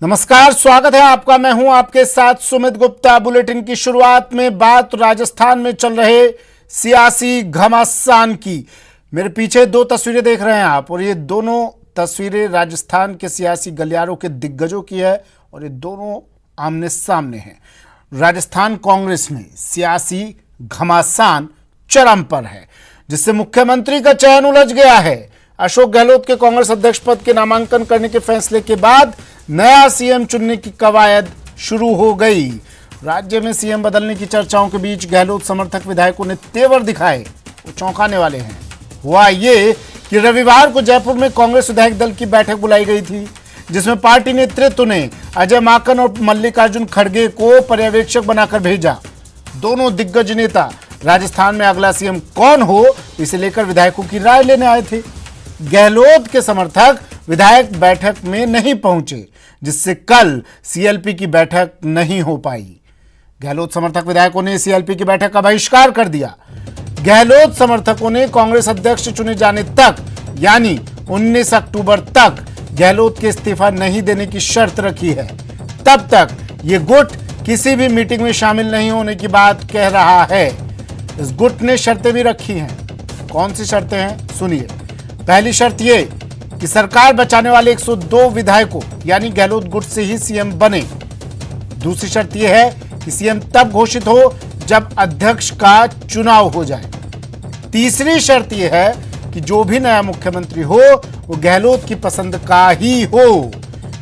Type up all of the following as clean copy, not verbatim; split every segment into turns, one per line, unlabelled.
नमस्कार, स्वागत है आपका। मैं हूं आपके साथ सुमित गुप्ता। बुलेटिन की शुरुआत में बात राजस्थान में चल रहे सियासी घमासान की। मेरे पीछे दो तस्वीरें देख रहे हैं आप, और ये दोनों तस्वीरें राजस्थान के सियासी गलियारों के दिग्गजों की है, और ये दोनों आमने सामने हैं। राजस्थान कांग्रेस में सियासी घमासान चरम पर है, जिससे मुख्यमंत्री का चयन उलझ गया है। अशोक गहलोत के कांग्रेस अध्यक्ष पद के नामांकन करने के फैसले के बाद नया सीएम चुनने की कवायद शुरू हो गई। राज्य में सीएम बदलने की चर्चाओं के बीच गहलोत समर्थक विधायकों ने तेवर दिखाए, वो चौंकाने वाले हैं। हुआ ये कि रविवार को जयपुर में कांग्रेस विधायक दल की बैठक बुलाई गई थी, जिसमें पार्टी नेतृत्व ने अजय माकन और मल्लिकार्जुन खड़गे को पर्यवेक्षक बनाकर भेजा। दोनों दिग्गज नेता राजस्थान में अगला सीएम कौन हो, इसे लेकर विधायकों की राय लेने आए थे। गहलोत के समर्थक विधायक बैठक में नहीं पहुंचे, जिससे कल सीएलपी की बैठक नहीं हो पाई। गहलोत समर्थक विधायकों ने सीएलपी की बैठक का बहिष्कार कर दिया। गहलोत समर्थकों ने कांग्रेस अध्यक्ष चुने जाने तक, यानी 19 अक्टूबर तक गहलोत के इस्तीफा नहीं देने की शर्त रखी है। तब तक ये गुट किसी भी मीटिंग में शामिल नहीं होने की बात कह रहा है। इस गुट ने शर्तें भी रखी हैं। कौन सी शर्तें हैं, सुनिए। पहली शर्त यह कि सरकार बचाने वाले 102 विधायकों यानी गहलोत गुट से ही सीएम बने। दूसरी शर्त यह है कि सीएम तब घोषित हो जब अध्यक्ष का चुनाव हो जाए। तीसरी शर्त यह है कि जो भी नया मुख्यमंत्री हो वो गहलोत की पसंद का ही हो।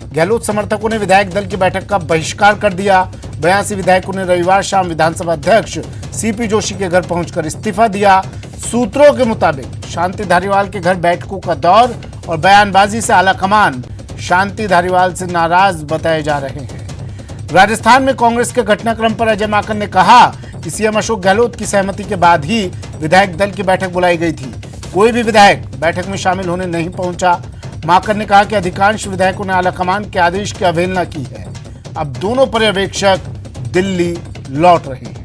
गहलोत समर्थकों ने विधायक दल की बैठक का बहिष्कार कर दिया। 82 विधायकों ने रविवार शाम विधानसभा अध्यक्ष सीपी जोशी के घर पहुंचकर इस्तीफा दिया। सूत्रों के मुताबिक शांति धारीवाल के घर बैठकों का दौर और बयानबाजी से आलाकमान शांति धारीवाल से नाराज बताए जा रहे हैं। राजस्थान में कांग्रेस के घटनाक्रम पर अजय माकन ने कहा कि सीएम अशोक गहलोत की सहमति के बाद ही विधायक दल की बैठक बुलाई गई थी। कोई भी विधायक बैठक में शामिल होने नहीं पहुंचा। माकन ने कहा कि अधिकांश विधायकों ने आलाकमान के आदेश की अवहेलना की है। अब दोनों पर्यवेक्षक दिल्ली लौट रहे हैं।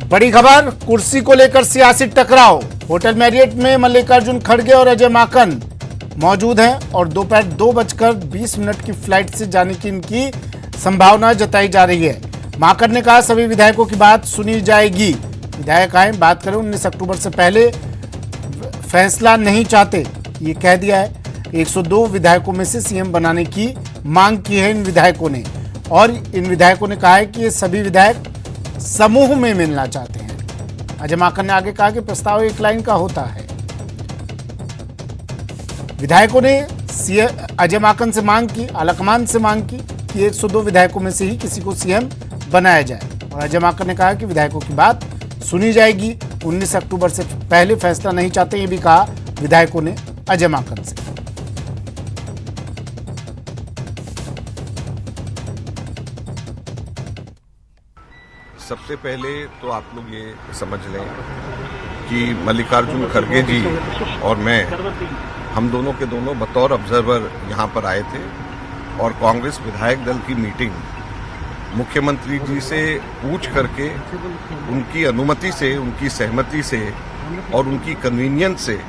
बड़ी खबर, कुर्सी को लेकर सियासी टकराव। होटल मैरियट में मल्लिकार्जुन खड़गे और अजय माकन मौजूद हैं और दोपहर 2:20 की फ्लाइट से जाने की इनकी संभावना जताई जा रही है। माकन ने कहा सभी विधायकों की बात सुनी जाएगी। विधायक आए, बात करें। 19 अक्टूबर से पहले फैसला नहीं चाहते, ये कह दिया है। 102 विधायकों में से सीएम बनाने की मांग की है इन विधायकों ने, और इन विधायकों ने कहा है कि ये सभी विधायक समूह में मिलना चाहते हैं। अजय माकन ने आगे कहा कि प्रस्ताव एक लाइन का होता है। विधायकों ने अजय माकन से मांग की, आलाकमान से मांग की कि 102 विधायकों में से ही किसी को सीएम बनाया जाए, और अजय माकन ने कहा कि विधायकों की बात सुनी जाएगी। 19 अक्टूबर से पहले फैसला नहीं चाहते, ये भी कहा विधायकों ने अजय माकन से।
सबसे पहले तो आप लोग ये समझ लें कि मल्लिकार्जुन खड़गे जी और मैं, हम दोनों के दोनों बतौर ऑब्जर्वर यहाँ पर आए थे, और कांग्रेस विधायक दल की मीटिंग मुख्यमंत्री जी से पूछ करके उनकी अनुमति से, उनकी सहमति से और उनकी कन्वीनियंस से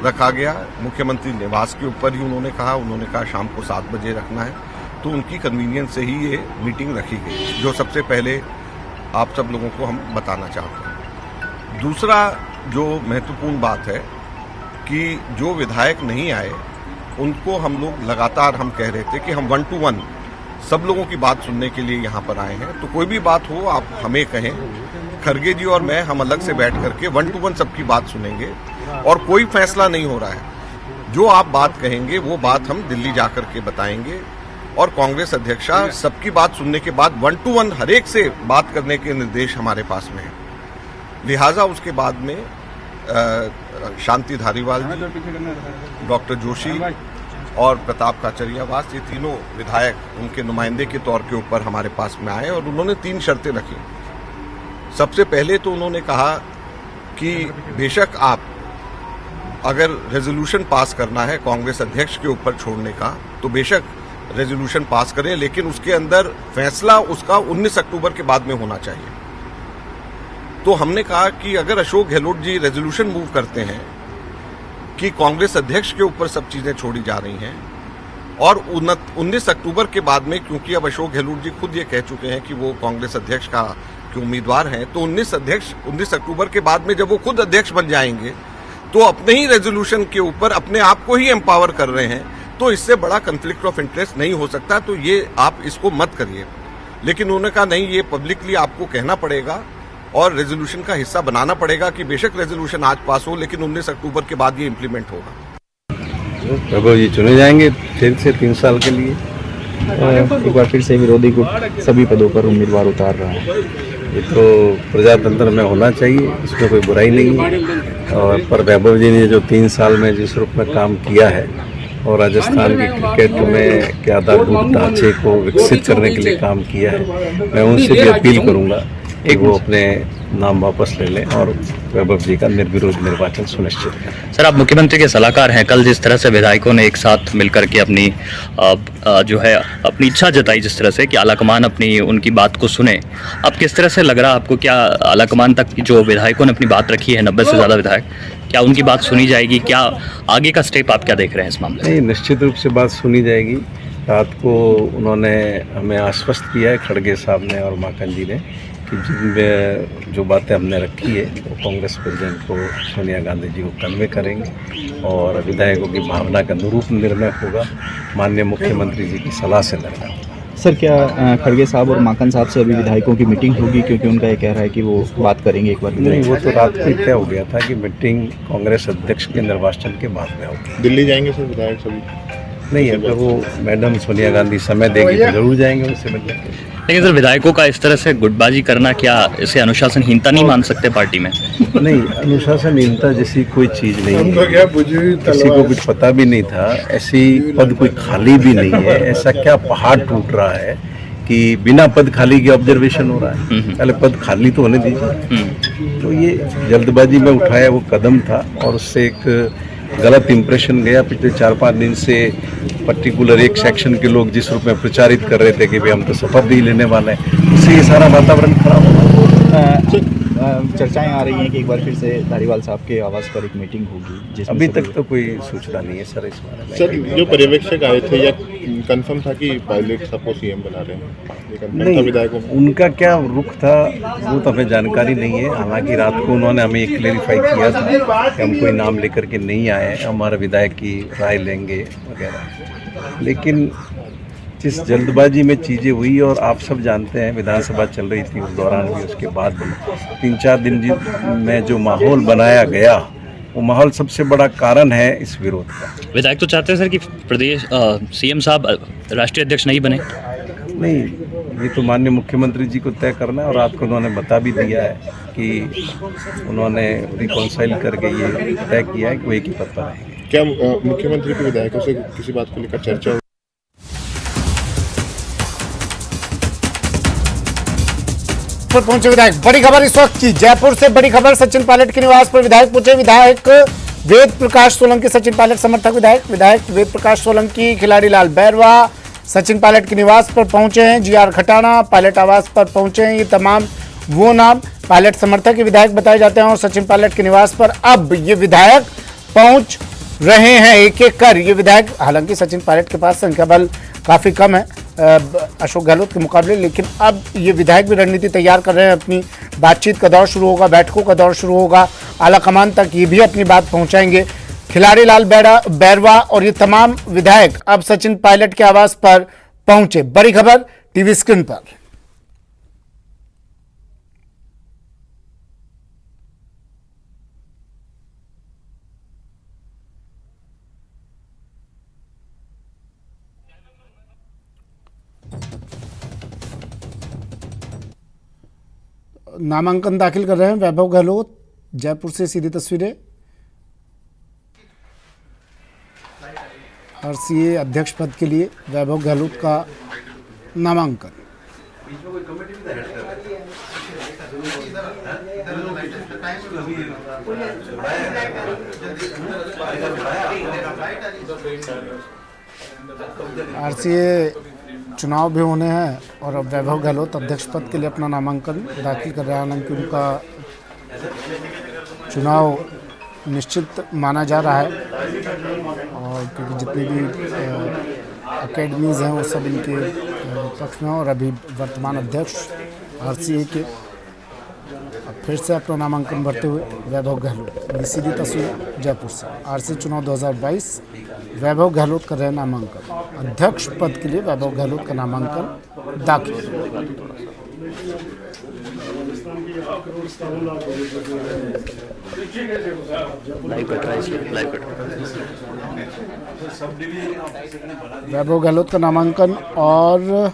रखा गया। मुख्यमंत्री निवास के ऊपर ही उन्होंने कहा शाम को 7 बजे रखना है, तो उनकी कन्वीनियंस से ही ये मीटिंग रखी गई, जो सबसे पहले आप सब लोगों को हम बताना चाहते हैं। दूसरा जो महत्वपूर्ण बात है कि जो विधायक नहीं आए उनको हम लोग लगातार हम कह रहे थे कि हम 1 to 1 सब लोगों की बात सुनने के लिए यहाँ पर आए हैं, तो कोई भी बात हो आप हमें कहें। खड़गे जी और मैं हम अलग से बैठ करके 1 to 1 सबकी बात सुनेंगे, और कोई फैसला नहीं हो रहा है। जो आप बात कहेंगे वो बात हम दिल्ली जाकर के बताएंगे, और कांग्रेस अध्यक्षा सबकी बात सुनने के बाद 1 to 1 हर एक से बात करने के निर्देश हमारे पास में है। लिहाजा उसके बाद में शांति धारीवाल जी, डॉक्टर जोशी और प्रताप काचरियावास, ये तीनों विधायक उनके नुमाइंदे के तौर के ऊपर हमारे पास में आए, और उन्होंने 3 शर्तें रखी। सबसे पहले तो उन्होंने कहा कि बेशक आप अगर रेजोल्यूशन पास करना है कांग्रेस अध्यक्ष के ऊपर छोड़ने का, तो बेशक रेजोल्यूशन पास करें, लेकिन उसके अंदर फैसला उसका 19 अक्टूबर के बाद में होना चाहिए। तो हमने कहा कि अगर अशोक गहलोत जी रेजोल्यूशन मूव करते हैं कि कांग्रेस अध्यक्ष के ऊपर सब चीजें छोड़ी जा रही हैं और 19 अक्टूबर के बाद में, क्योंकि अब अशोक गहलोत जी खुद ये कह चुके हैं कि वो कांग्रेस अध्यक्ष के उम्मीदवार हैं, तो 19 अक्टूबर के बाद में जब वो खुद अध्यक्ष बन जाएंगे तो अपने ही रेजोल्यूशन के ऊपर अपने आप को ही एम्पावर कर रहे हैं, तो इससे बड़ा कन्फ्लिक्ट ऑफ इंटरेस्ट नहीं हो सकता। तो ये आप इसको मत करिए। लेकिन उन्होंने कहा नहीं, ये पब्लिकली आपको कहना पड़ेगा और रेजोल्यूशन का हिस्सा बनाना पड़ेगा कि बेशक रेजोल्यूशन आज पास हो लेकिन 19 अक्टूबर के बाद ये इम्प्लीमेंट होगा।
वैभव जी चुने जाएंगे फिर से 3 साल के लिए।
एक बार फिर से विरोधी गुट सभी पदों पर उम्मीदवार उतार रहा है।
ये तो प्रजातंत्र में होना चाहिए, इसमें कोई बुराई नहीं है। और पर वैभव जी ने जो 3 साल में जिस रूप में काम किया है और राजस्थान की क्रिकेट में के आधारभूत ढांचे को विकसित करने के लिए काम किया है, मैं उनसे भी अपील करूंगा कि वो अपने नाम वापस ले लें और वैभव जी का निर्विरोध निर्वाचन सुनिश्चित करें।
सर, आप मुख्यमंत्री के सलाहकार हैं। कल जिस तरह से विधायकों ने एक साथ मिलकर के अपनी जो है अपनी इच्छा जताई, जिस तरह से कि आलाकमान अपनी उनकी बात को सुने, अब किस तरह से लग रहा आपको? क्या आलाकमान तक जो विधायकों ने अपनी बात रखी है, 90 से ज़्यादा विधायक, क्या उनकी बात सुनी जाएगी? क्या आगे का स्टेप आप क्या देख रहे हैं इस मामले में?
नहीं, निश्चित रूप से बात सुनी जाएगी। रात को उन्होंने हमें आश्वस्त किया है, खड़गे साहब ने और माकन जी ने, कि जिनमें जो बातें हमने रखी है वो कांग्रेस प्रेसिडेंट को सोनिया गांधी जी को कन्वे करेंगे और विधायकों की भावना का अनुरूप निर्णय होगा। माननीय मुख्यमंत्री जी की सलाह से निर्णय होगा।
सर, क्या खड़गे साहब और माकन साहब से अभी विधायकों की मीटिंग होगी? क्योंकि उनका ये कह रहा है कि वो बात करेंगे एक बार।
नहीं, वो तो रात को तय हो गया था कि मीटिंग कांग्रेस अध्यक्ष के निर्वाचन के बाद में होगी।
दिल्ली जाएंगे सर विधायक सभी?
नहीं, अगर वो मैडम सोनिया गांधी समय देगी तो जरूर जाएंगे उनसे मिलने के लिए।
लेकिन सर, विधायकों का इस तरह से गुटबाजी करना, क्या इसे अनुशासनहीनता नहीं मान सकते पार्टी में?
नहीं, अनुशासनहीनता जैसी कोई चीज़ नहीं है। किसी को कुछ पता भी नहीं था, ऐसी पद कोई खाली भी नहीं है। ऐसा क्या पहाड़ टूट रहा है कि बिना पद खाली के ऑब्जर्वेशन हो रहा है? पहले पद खाली तो होने दीजिए। तो ये जल्दबाजी में उठाया वो कदम था और उससे एक गलत इंप्रेशन गया। पिछले 4-5 दिन से पर्टिकुलर एक सेक्शन के लोग जिस रूप में प्रचारित कर रहे थे कि भाई हम तो शपथ ही लेने वाले हैं, उससे ये सारा वातावरण खराब हो।
चर्चाएं आ रही हैं कि एक बार फिर से धारीवाल साहब के आवास पर एक मीटिंग होगी।
अभी तक तो कोई सूचना नहीं है सर इस बारे में।
सर, जो पर्यवेक्षक आए थे या कंफर्म था कि पायलट सबको सीएम बना रहे हैं? ये कंफर्म था विधायकों में?
उनका क्या रुख था वो तो हमें जानकारी नहीं है। हालांकि रात को उन्होंने हमें ये क्लेरिफाई किया था कि हम कोई नाम लेकर के नहीं आए, हमारे विधायक की राय लेंगे वगैरह। लेकिन जिस जल्दबाजी में चीज़ें हुई और आप सब जानते हैं विधानसभा चल रही थी उस दौरान भी, उसके बाद भी 3-4 दिन में जो माहौल बनाया गया, वो माहौल सबसे बड़ा कारण है इस विरोध का।
विधायक तो चाहते हैं सर कि प्रदेश सीएम साहब राष्ट्रीय अध्यक्ष नहीं बने।
नहीं, ये तो माननीय मुख्यमंत्री जी को तय करना है और रात को उन्होंने बता भी दिया है कि उन्होंने रिकॉन्साइल करके ये तय किया है कि वो एक ही पद पर रहेंगे।
क्या मुख्यमंत्री के विधायकों से किसी बात को लेकर चर्चा?
पर पहुंचे विधायक। बड़ी खबर इस वक्त की, जयपुर से बड़ी खबर। सचिन पायलट के निवास पर विधायक पहुंचे। विधायक वेद प्रकाश सोलंकी, सचिन पायलट समर्थक विधायक वेद प्रकाश सोलंकी, खिलाड़ी लाल बैरवा सचिन पायलट के निवास पर पहुंचे हैं। जीआर खटाना पायलट आवास पर पहुंचे हैं। ये तमाम वो नाम पायलट समर्थक के विधायक बताए जाते हैं और सचिन पायलट के निवास पर अब ये विधायक पहुंच रहे हैं एक एक कर। ये विधायक, हालांकि सचिन पायलट के पास संख्या बल काफी कम है अशोक गहलोत के मुकाबले, लेकिन अब ये विधायक भी रणनीति तैयार कर रहे हैं। अपनी बातचीत का दौर शुरू होगा, बैठकों का दौर शुरू होगा, आलाकमान तक ये भी अपनी बात पहुंचाएंगे। खिलाड़ी लाल बैरवा और ये तमाम विधायक अब सचिन पायलट के आवास पर पहुंचे। बड़ी खबर टीवी स्क्रीन पर। नामांकन दाखिल कर रहे हैं वैभव गहलोत। जयपुर से सीधी तस्वीरें। आरसीए अध्यक्ष पद के लिए वैभव गहलोत का नामांकन। आरसीए चुनाव भी होने हैं और अब वैभव गहलोत अध्यक्ष पद के लिए अपना नामांकन दाखिल कर रहे हैं। हालांकि उनका चुनाव निश्चित माना जा रहा है और क्योंकि जितनी भी एकेडमीज़ हैं वो सब इनके पक्ष में हैं और अभी वर्तमान अध्यक्ष आरसीए के अब फिर से अपना नामांकन भरते हुए वैभव गहलोत। ये सीधी तस्वीर जयपुर से। आरसीए चुनाव 2022 वैभव गहलोत कर रहे हैं नामांकन। अध्यक्ष पद के लिए वैभव गहलोत का नामांकन दाखिल। वैभव गहलोत का नामांकन और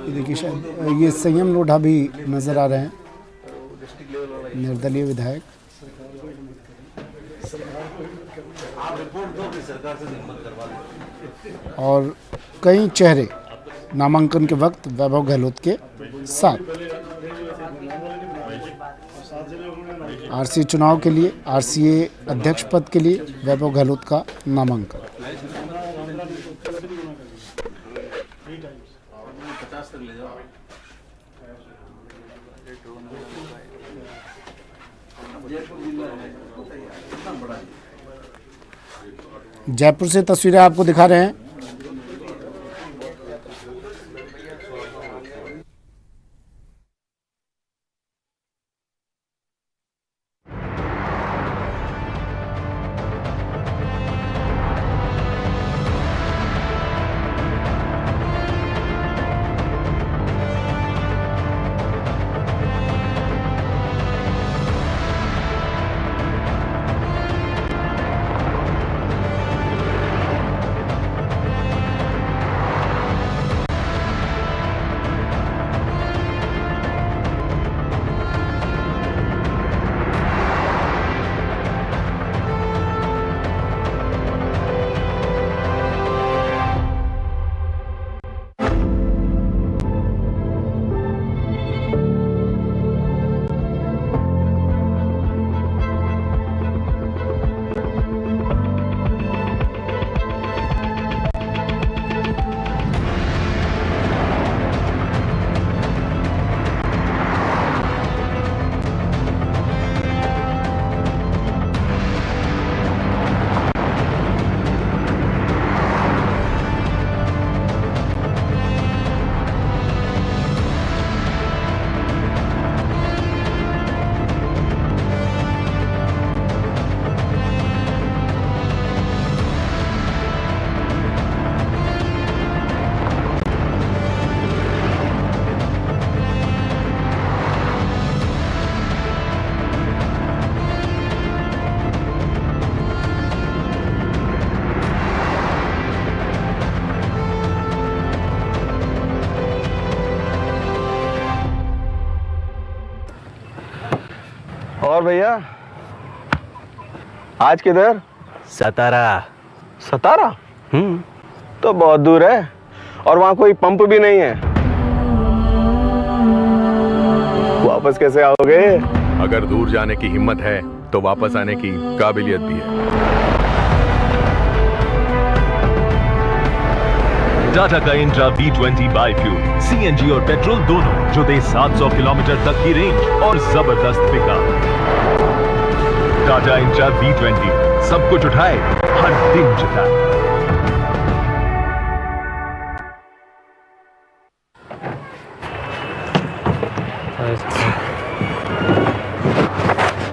ये देखिए शायद ये संयम लोढ़ा भी नजर आ रहे हैं, निर्दलीय विधायक। और कई चेहरे नामांकन के वक्त वैभव गहलोत के साथ। आरसीए चुनाव के लिए, आरसीए अध्यक्ष पद के लिए वैभव गहलोत का नामांकन। जयपुर से तस्वीरें आपको दिखा रहे हैं।
और भैया आज किधर?
सतारा।
सतारा? तो बहुत दूर है और वहां कोई पंप भी नहीं है। वापस कैसे आओगे?
अगर दूर जाने की हिम्मत है तो वापस आने की काबिलियत भी है।
टाटा का इंट्रा V20 बायोफ्यूल CNG और पेट्रोल दोनों जो दे 700 किलोमीटर तक की रेंज और जबरदस्त पिकअप। टाटा इंट्रा V20 सब कुछ उठाए, हर दिन जिताए।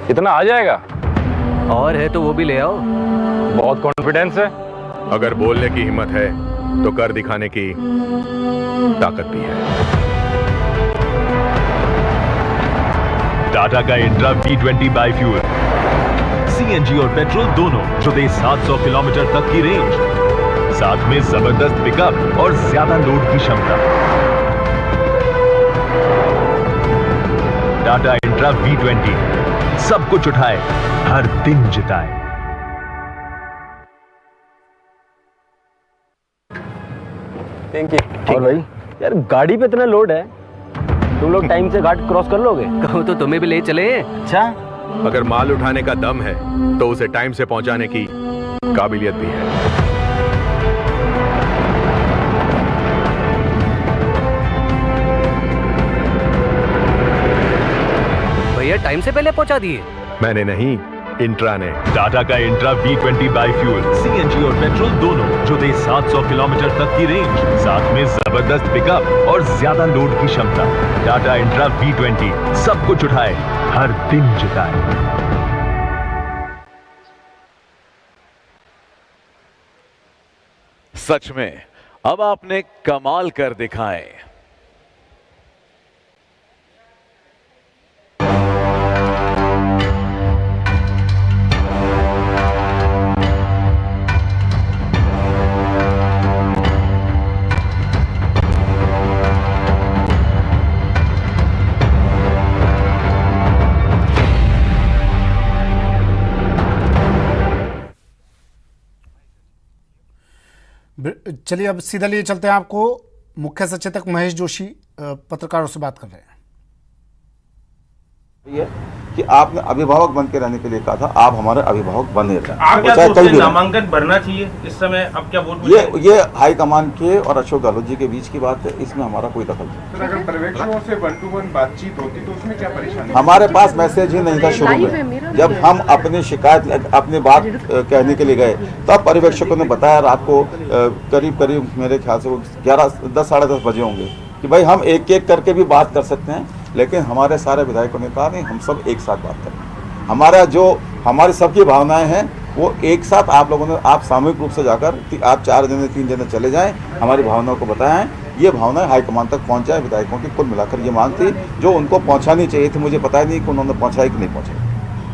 इतना आ जाएगा?
और है तो वो भी ले आओ।
बहुत कॉन्फिडेंस है।
अगर बोलने की हिम्मत है तो कर दिखाने की ताकत भी है।
टाटा का इंट्रा V20 बायोफ्यूल CNG और पेट्रोल दोनों जो दे 700 किलोमीटर तक की रेंज, साथ में जबरदस्त पिकअप और ज्यादा लोड की क्षमता। टाटा इंट्रा V20 सब कुछ उठाए, हर दिन जिताए।
और भाई यार गाड़ी पे इतना लोड है, तुम लोग टाइम से घाट क्रॉस कर लोगे?
कहूँ तो तुम्हें भी ले चले।
अच्छा,
अगर माल उठाने का दम है तो उसे टाइम से पहुंचाने की काबिलियत भी है।
टाइम से पहले पहुंचा दिए।
मैंने नहीं, इंट्रा ने।
टाटा का इंट्रा V20 बाईफ्यूल CNG और पेट्रोल दोनों, जो दे 700 किलोमीटर तक की रेंज, साथ में जबरदस्त पिकअप और ज्यादा लोड की क्षमता। टाटा इंट्रा V20 सब कुछ उठाए, हर दिन जिताए।
सच में अब आपने कमाल कर दिखाए।
चलिए अब सीधा लिए चलते हैं आपको मुख्य सचेतक महेश जोशी पत्रकारों से बात कर रहे हैं।
ये कि आपने अभिभावक बन के रहने के लिए कहा था, आप हमारे अभिभावक बने थे।
आप क्या सोचते हैं नामांकन भरना चाहिए इस समय? अब क्या वोट
ये हाईकमान के और अशोक गहलोत जी के बीच की बात है, इसमें हमारा कोई दखल नहीं।
सर, अगर पर्यवेक्षकों से 1 to 1 बातचीत होती तो उसमें क्या परेशानी?
हमारे पास मैसेज ही नहीं था शुरू में। जब हम अपनी शिकायत अपनी बात कहने के लिए गए तब पर्यवेक्षकों ने बताया, रात को करीब मेरे ख्याल से वो 10 साढ़े 10 बजे होंगे, कि भाई हम एक एक करके भी बात कर सकते हैं, लेकिन हमारे सारे विधायकों ने कहा नहीं, हम सब एक साथ बात करें। हमारी सबकी भावनाएं हैं वो एक साथ आप लोगों ने, आप सामूहिक रूप से जाकर आप 4 जने 3 जने चले जाएं, हमारी भावनाओं को बताएं, ये भावनाएं हाईकमान तक पहुंचाएं। विधायकों की कुल मिलाकर ये मांग थी जो उनको पहुंचानी चाहिए थी। मुझे पता ही नहीं कि उन्होंने पहुंचाई कि नहीं पहुंचाई।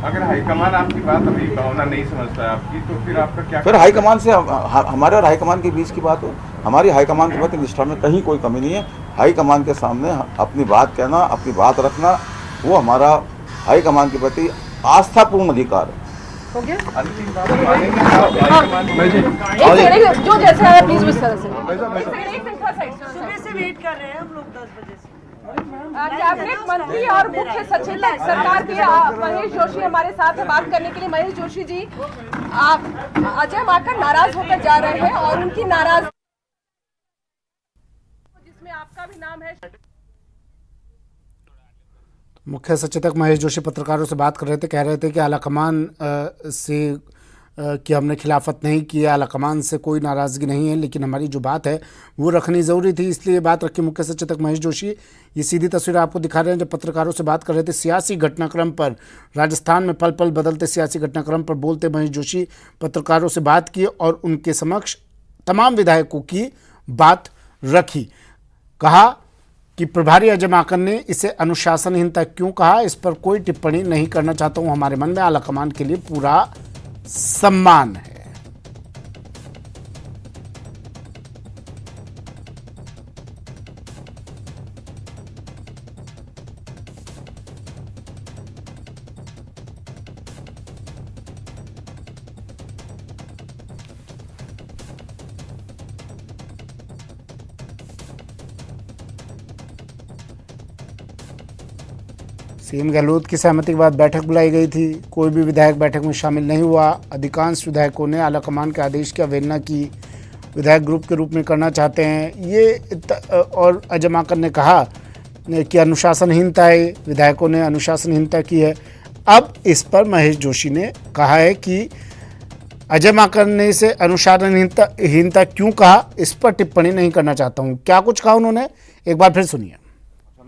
अगर हाईकमान आपकी बात अभी भावना नहीं समझता है आपकी, तो फिर आपका क्या?
फिर हाईकमान से हमारे और हाईकमान के बीच की बात हो। हमारी हाईकमान के प्रति निष्ठा में कहीं कोई कमी नहीं है। हाईकमान के सामने अपनी बात कहना, अपनी बात रखना, वो हमारा हाईकमान के प्रति आस्थापूर्ण अधिकार है।
हो गया? जो जैसा है प्लीज विस्तार से। सुबह से वेट कर रहे हैं हम लोग 10 बजे से। कैबिनेट मंत्री और मुख्य सचेतक सरकार के महेश जोशी हमारे साथ है बात करने के लिए। महेश जोशी जी, आप अजय माकन नाराज होकर जा रहे हैं और उनकी नाराज जिसमें आपका भी नाम है।
मुख्य सचेतक महेश जोशी पत्रकारों से बात कर रहे थे, कह रहे थे कि आलाकमान से कि हमने खिलाफत नहीं की है, आलाकमान से कोई नाराज़गी नहीं है, लेकिन हमारी जो बात है वो रखनी ज़रूरी थी, इसलिए बात रखी मुख्य सचेतक महेश जोशी। ये सीधी तस्वीर आपको दिखा रहे हैं जब पत्रकारों से बात कर रहे थे सियासी घटनाक्रम पर। राजस्थान में पल पल बदलते सियासी घटनाक्रम पर बोलते महेश जोशी पत्रकारों से बात की और उनके समक्ष तमाम विधायकों की बात रखी। कहा कि प्रभारी अजय माकन ने इसे अनुशासनहीनता क्यों कहा, इस पर कोई टिप्पणी नहीं करना चाहता हूं। हमारे मन में आलाकमान के लिए पूरा सम्मान है। सीएम गहलोत की सहमति के बाद बैठक बुलाई गई थी। कोई भी विधायक बैठक में शामिल नहीं हुआ। अधिकांश विधायकों ने आलाकमान के आदेश की अवहेलना की, विधायक ग्रुप के रूप में करना चाहते हैं ये। और अजय माकन ने कहा कि अनुशासनहीनता है, विधायकों ने अनुशासनहीनता की है। अब इस पर महेश जोशी ने कहा है कि अजय माकन ने इसे अनुशासनहीनता क्यों कहा, इस पर टिप्पणी नहीं करना चाहता हूँ। क्या कुछ कहा उन्होंने, एक बार फिर सुनिए।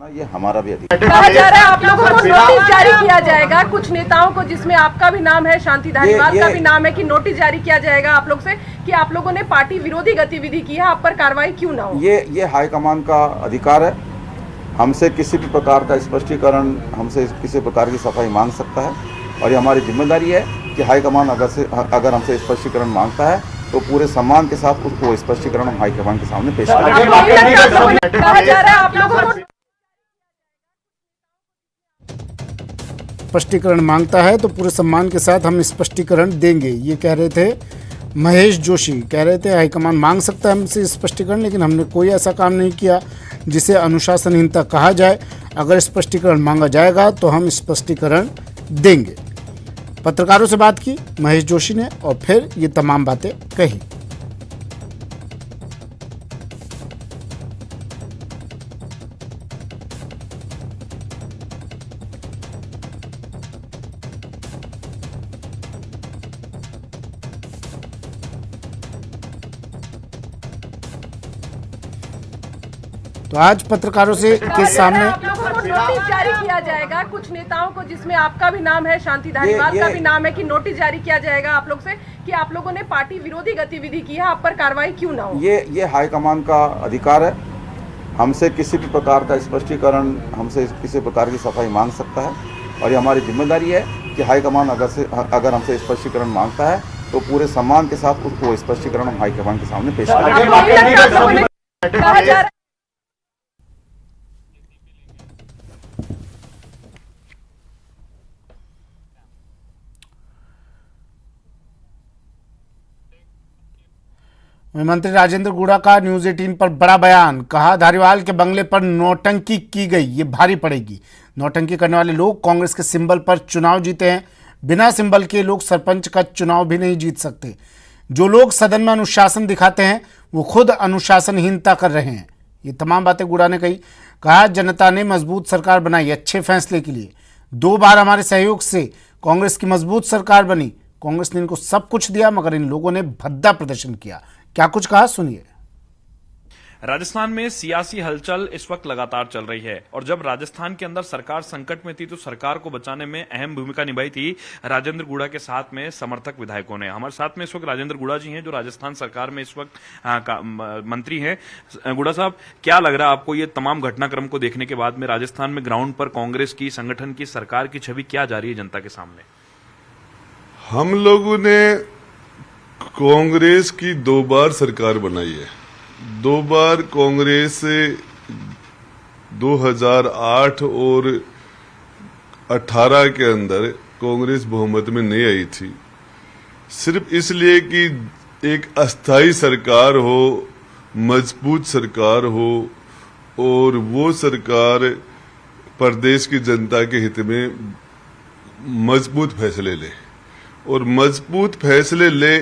ये हमारा भी अधिकार।
कहा जा रहा है आप लोगों को नोटिस जारी किया जाएगा कुछ नेताओं को, जिसमें आपका भी नाम है, शांति धारीवाल का भी नाम है, कि नोटिस जारी किया जाएगा आप लोग से कि आप लोगों ने पार्टी विरोधी गतिविधि की है, आप पर कार्रवाई क्यों ना हो।
ये हाईकमान का अधिकार है। हमसे किसी भी प्रकार का स्पष्टीकरण, हमसे किसी प्रकार की सफाई मांग सकता है और ये हमारी जिम्मेदारी है कि हाईकमान अगर हमसे स्पष्टीकरण मांगता है तो पूरे सम्मान के साथ उसको स्पष्टीकरण हम हाईकमान के सामने पेश करेंगे।
कहा जा रहा है आप लोगों को
स्पष्टीकरण मांगता है तो पूरे सम्मान के साथ हम स्पष्टीकरण देंगे, ये कह रहे थे महेश जोशी। कह रहे थे हाईकमान मांग सकता है हमसे स्पष्टीकरण, लेकिन हमने कोई ऐसा काम नहीं किया जिसे अनुशासनहीनता कहा जाए। अगर स्पष्टीकरण मांगा जाएगा तो हम स्पष्टीकरण देंगे। पत्रकारों से बात की महेश जोशी ने और फिर ये तमाम बातें कही। तो आज पत्रकारों से के सामने
आप लोगों को नोटिस जारी किया जाएगा कुछ नेताओं को, जिसमें आपका भी नाम है, शांति धारीवाल का भी नाम है, कि नोटिस जारी किया जाएगा आप लोग से कि आप लोगों ने पार्टी विरोधी गतिविधि की है, आप पर कार्रवाई क्यों ना हो।
ये हाईकमान का अधिकार है। हमसे किसी भी प्रकार का स्पष्टीकरण, हमसे किसी प्रकार की सफाई मांग सकता है और ये हमारी जिम्मेदारी है कि हाईकमान अगर हमसे स्पष्टीकरण मांगता है तो पूरे सम्मान के साथ उसको स्पष्टीकरण हम हाईकमान के सामने पेश करेंगे।
मंत्री राजेंद्र गुड़ा का न्यूज 18 पर बड़ा बयान। कहा, धारीवाल के बंगले पर नौटंकी की गई, ये भारी पड़ेगी। नौटंकी करने वाले लोग कांग्रेस के सिंबल पर चुनाव जीते हैं, बिना सिंबल के लोग सरपंच का चुनाव भी नहीं जीत सकते। जो लोग सदन में अनुशासन दिखाते हैं वो खुद अनुशासनहीनता कर रहे हैं। ये तमाम बातें गुड़ा ने कही। कहा, जनता ने मजबूत सरकार बनाई अच्छे फैसले के लिए। 2 बार हमारे सहयोग से कांग्रेस की मजबूत सरकार बनी। कांग्रेस ने इनको सब कुछ दिया मगर इन लोगों ने भद्दा प्रदर्शन किया। क्या कुछ कहा, सुनिए।
राजस्थान में सियासी हलचल इस वक्त लगातार चल रही है और जब राजस्थान के अंदर सरकार संकट में थी तो सरकार को बचाने में अहम भूमिका निभाई थी राजेंद्र गुड़ा के साथ में समर्थक विधायकों ने। हमारे साथ में इस वक्त राजेंद्र गुड़ा जी हैं जो राजस्थान सरकार में इस वक्त मंत्री हैं। गुड़ा साहब, क्या लग रहा है आपको ये तमाम घटनाक्रम को देखने के बाद में राजस्थान में ग्राउंड पर कांग्रेस की, संगठन की, सरकार की छवि क्या जा रही है जनता के सामने?
हम लोगों ने कांग्रेस की 2 बार सरकार बनाई है। 2 बार कांग्रेस 2008 और 18 के अंदर कांग्रेस बहुमत में नहीं आई थी, सिर्फ इसलिए कि एक अस्थाई सरकार हो, मजबूत सरकार हो और वो सरकार प्रदेश की जनता के हित में मजबूत फैसले ले और मजबूत फैसले ले,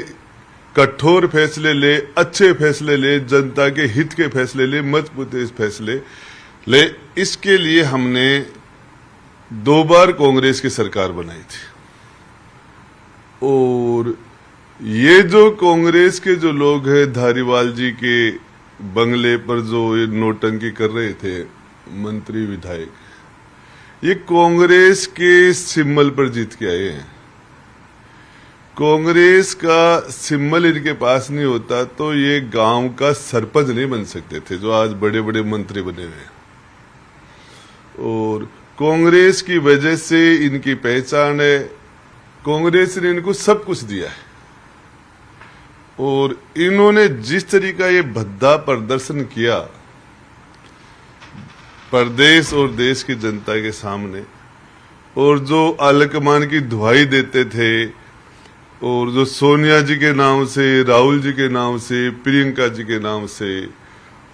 कठोर फैसले ले, अच्छे फैसले ले, जनता के हित के फैसले ले, मजबूत फैसले ले। इसके लिए हमने 2 बार कांग्रेस की सरकार बनाई थी और ये जो कांग्रेस के जो लोग हैं, धारीवाल जी के बंगले पर जो ये नौटंकी कर रहे थे मंत्री विधायक, ये कांग्रेस के सिंबल पर जीत के आए हैं। कांग्रेस का सिंबल इनके पास नहीं होता तो ये गांव का सरपंच नहीं बन सकते थे जो आज बड़े बड़े मंत्री बने हुए हैं। और कांग्रेस की वजह से इनकी पहचान है। कांग्रेस ने इनको सब कुछ दिया है और इन्होंने जिस तरीका ये भद्दा प्रदर्शन किया प्रदेश और देश की जनता के सामने, और जो आलकमान की दुहाई देते थे और जो सोनिया जी के नाम से, राहुल जी के नाम से, प्रियंका जी के नाम से,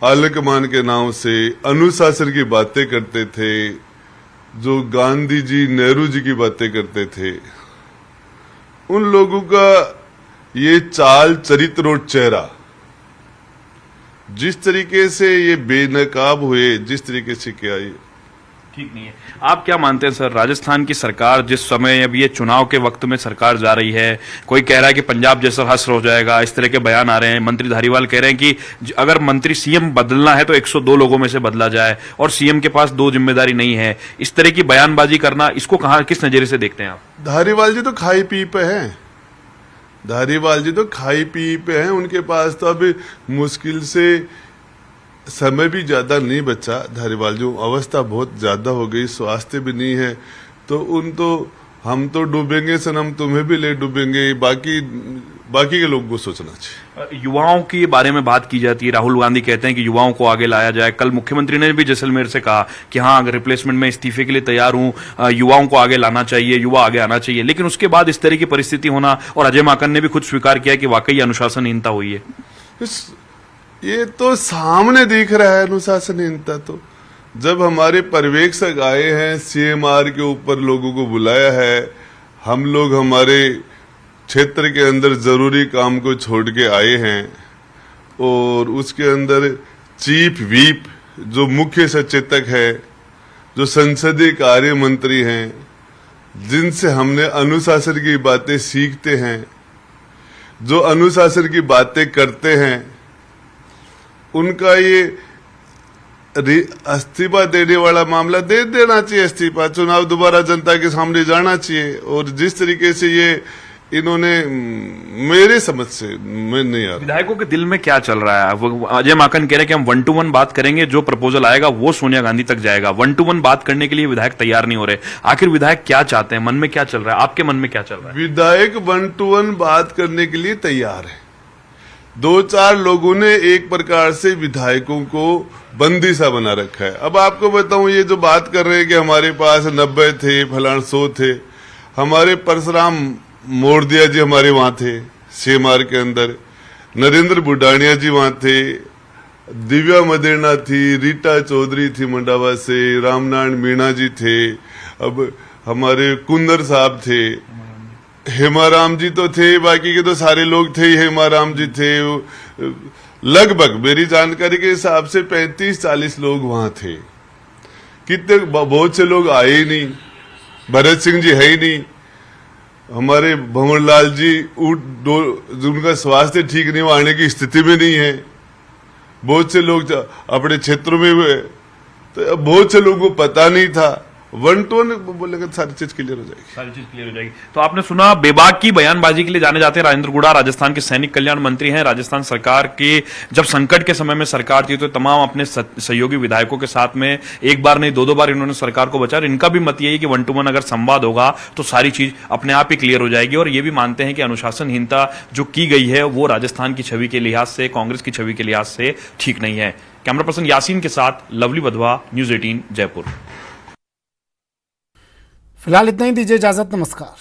आलकमान के नाम से अनुशासन की बातें करते थे, जो गांधी जी, नेहरू जी की बातें करते थे, उन लोगों का ये चाल, चरित्र और चेहरा, जिस तरीके से ये बेनकाब हुए, जिस तरीके से किया, ये
ठीक नहीं है। आप क्या मानते हैं सर, राजस्थान की सरकार जिस समय अब ये चुनाव के वक्त में सरकार जा रही है, कोई कह रहा है कि पंजाब जैसा हश्र हो जाएगा, इस तरह के बयान आ रहे हैं। मंत्री धारीवाल कह रहे हैं कि अगर मंत्री सीएम बदलना है तो 102 लोगों में से बदला जाए और सीएम के पास 2 जिम्मेदारी नहीं है। इस तरह की बयानबाजी करना, इसको कहां, किस नजरिए से देखते हैं आप?
धारीवाल जी तो खाई पी पे हैं, धारीवाल जी तो खाई पी पे हैं। उनके पास तो अभी मुश्किल से समय भी ज्यादा नहीं बचा। धारीवाल जी अवस्था बहुत ज्यादा हो गई, स्वास्थ्य भी नहीं है, तो हम तो डूबेंगे सनम, तुम्हें भी ले डूबेंगे, बाकी के लोगों को सोचना चाहिए।
युवाओं के बारे में बात की जाती है, राहुल गांधी कहते हैं कि युवाओं को आगे लाया जाए। कल मुख्यमंत्री ने भी जैसलमेर से कहा कि हाँ, अगर रिप्लेसमेंट में इस्तीफे के लिए तैयार हूं, युवाओं को आगे लाना चाहिए, युवा आगे आना चाहिए। लेकिन उसके बाद इस तरह की परिस्थिति होना, और अजय माकन ने भी खुद स्वीकार किया कि वाकई अनुशासनहीनता हुई है।
ये तो सामने दिख रहा है अनुशासनहीनता। तो जब हमारे पर्यवेक्षक आए हैं, सीएमआर के ऊपर लोगों को बुलाया है, हम लोग हमारे क्षेत्र के अंदर जरूरी काम को छोड़ के आए हैं और उसके अंदर चीफ व्हीप जो मुख्य सचेतक है, जो संसदीय कार्य मंत्री हैं, जिनसे हमने अनुशासन की बातें सीखते हैं, जो अनुशासन की बातें करते हैं, उनका ये इस्तीफा देने वाला मामला दे देना चाहिए इस्तीफा, चुनाव दोबारा जनता के सामने जाना चाहिए। और जिस तरीके से ये इन्होंने, मेरे समझ से मैं नहीं आ रहा।
विधायकों के दिल में क्या चल रहा है? वो अजय माकन कह रहे हैं कि हम 1 to 1 बात करेंगे, जो प्रपोजल आएगा वो सोनिया गांधी तक जाएगा। 1 to 1 बात करने के लिए विधायक तैयार नहीं हो रहे। आखिर विधायक क्या चाहते हैं? मन में क्या चल रहा है? आपके मन में क्या चल रहा है?
विधायक 1 to 1 बात करने के लिए तैयार है। 2-4 लोगों ने एक प्रकार से विधायकों को बंदी सा बना रखा है। अब आपको बताऊं, ये जो बात कर रहे हैं कि हमारे पास 90 थे, फलान 100 थे, हमारे परशुराम मोरदिया जी हमारे वहां थे सेमार के अंदर, नरेंद्र बुडानिया जी वहां थे, दिव्या मदेना थी, रीटा चौधरी थी मंडावा से, रामनारायण मीणा जी थे, अब हमारे कुंदर साहब थे, हेमाराम जी तो थे, बाकी के तो सारे लोग थे ही। हेमाराम जी थे, लगभग मेरी जानकारी के हिसाब से 35-40 लोग वहां थे। कितने, बहुत से लोग आए ही नहीं। भरत सिंह जी है ही नहीं, हमारे भंवरलाल जी उनका स्वास्थ्य ठीक नहीं, वो आने की स्थिति में नहीं है। बहुत से लोग अपने क्षेत्रों में हुए, तो बहुत से लोगों को पता नहीं था। 1 to 1 बोलेंगे सारी चीज क्लियर हो जाएगी,
सारी चीज क्लियर हो जाएगी। तो आपने सुना, बेबाक की बयानबाजी के लिए जाने जाते हैं राजेंद्र गुड़ा, राजस्थान के सैनिक कल्याण मंत्री हैं। राजस्थान सरकार के जब संकट के समय में सरकार थी तो तमाम अपने सहयोगी विधायकों के साथ में एक बार नहीं 2-2 बार इन्होंने सरकार को बचाया। इनका भी मत यही है कि 1 to 1 अगर संवाद होगा तो सारी चीज अपने आप ही क्लियर हो जाएगी। और ये भी मानते हैं कि अनुशासनहीनता जो की गई है वो राजस्थान की छवि के लिहाज से, कांग्रेस की छवि के लिहाज से ठीक नहीं है। कैमरा पर्सन यासीन के साथ लवली वधवा, न्यूज 18 जयपुर।
फिलहाल इतना ही, दीजिए इजाजत, नमस्कार।